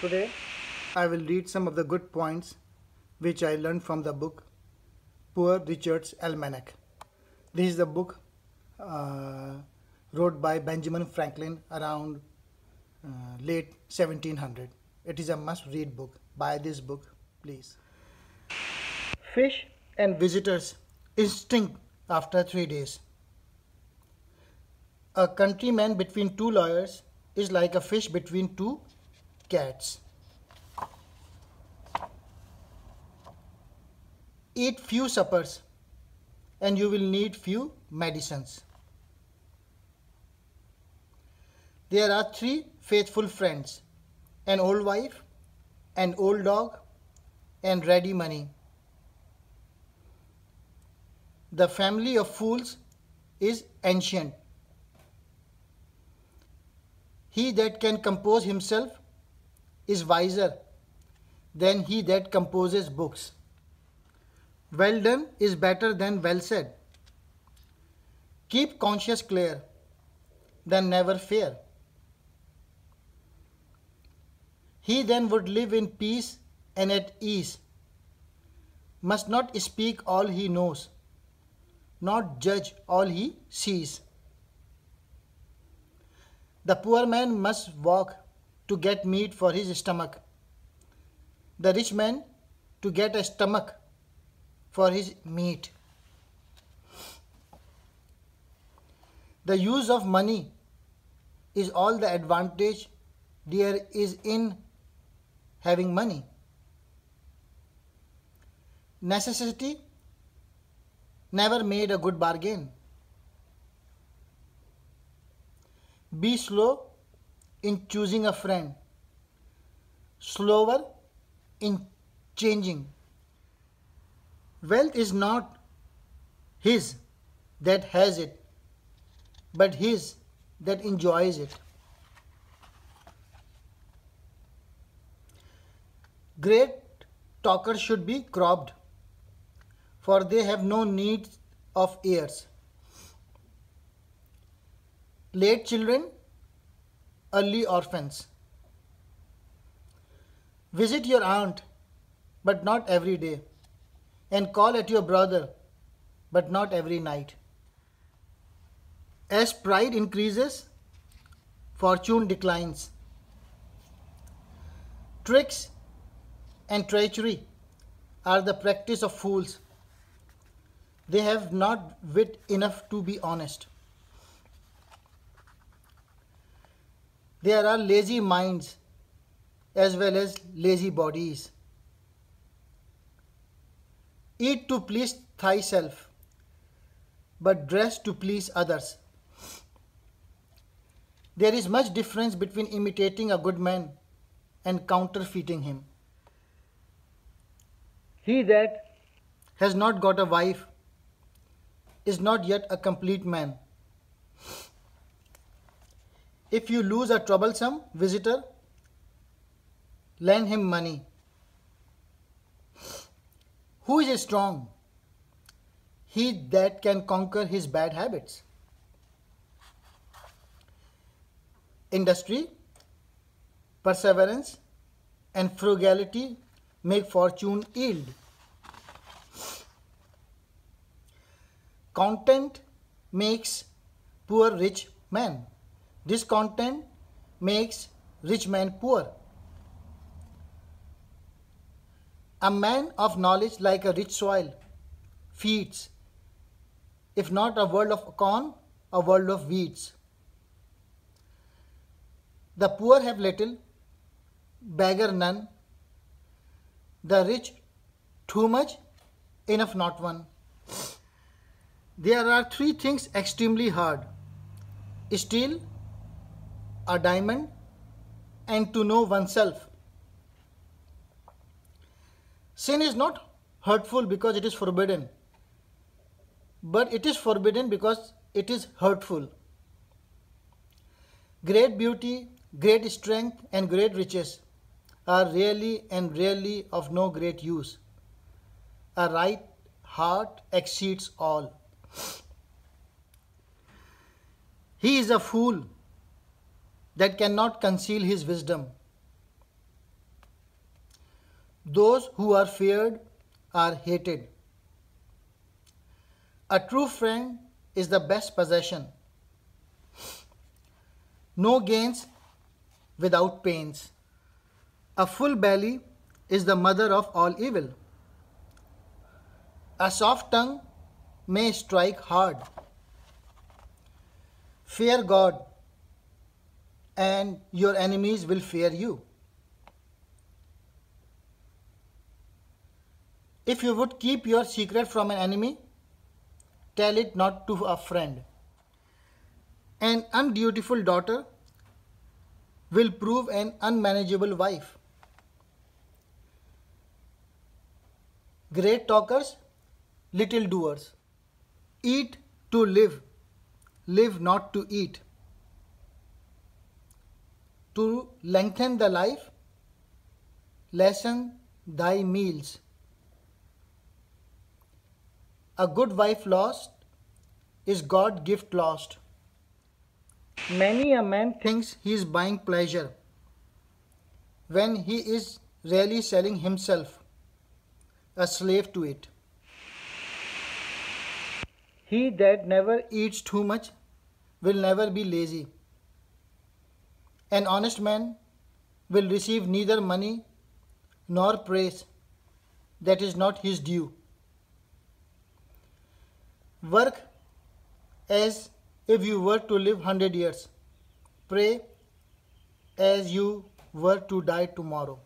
Today, I will read some of the good points which I learned from the book Poor Richard's Almanac. This is the book uh, wrote by Benjamin Franklin around late 1700. It is a must-read book. Buy this book, please. Fish and visitors instinct after 3 days. A countryman between two lawyers is like a fish between two cats. Eat few suppers and you will need few medicines. There are three faithful friends, an old wife, an old dog, and ready money. The family of fools is ancient. He that can compose himself is wiser than he that composes books. Well done is better than well said. Keep conscience clear, then never fear. He then would live in peace and at ease, must not speak all he knows, not judge all he sees. The poor man must walk to get meat for his stomach, the rich man to get a stomach for his meat. The use of money is all the advantage there is in having money. Necessity never made a good bargain. Be slow in choosing a friend, slower in changing. Wealth is not his that has it, but his that enjoys it. Great talkers should be cropped, for they have no need of ears. Late children, early orphans. Visit your aunt, but not every day, and call at your brother, but not every night. As pride increases, fortune declines. Tricks and treachery are the practice of fools. They have not wit enough to be honest. There are lazy minds as well as lazy bodies. Eat to please thyself, but dress to please others. There is much difference between imitating a good man and counterfeiting him. He that has not got a wife is not yet a complete man. If you lose a troublesome visitor, lend him money. Who is strong? He that can conquer his bad habits. Industry, perseverance, and frugality make fortune yield. Content makes poor rich man. Discontent makes rich man poor. A man of knowledge like a rich soil feeds, if not a world of corn, a world of weeds. The poor have little, beggar none. The rich too much, enough not one. There are three things extremely hard: steal, a diamond, and to know oneself. Sin is not hurtful because it is forbidden, but it is forbidden because it is hurtful. Great beauty, great strength, and great riches are really and really of no great use. A right heart exceeds all. He is a fool that cannot conceal his wisdom. Those who are feared are hated. A true friend is the best possession. No gains without pains. A full belly is the mother of all evil. A soft tongue may strike hard. Fear God, and your enemies will fear you. If you would keep your secret from an enemy, tell it not to a friend. An undutiful daughter will prove an unmanageable wife. Great talkers, little doers. Eat to live, live not to eat. To lengthen the life, lessen thy meals. A good wife lost is God gift lost. Many a man thinks he is buying pleasure when he is really selling himself, a slave to it. He that never eats too much will never be lazy. An honest man will receive neither money nor praise that is not his due. Work as if you were to live 100 years. Pray as you were to die tomorrow.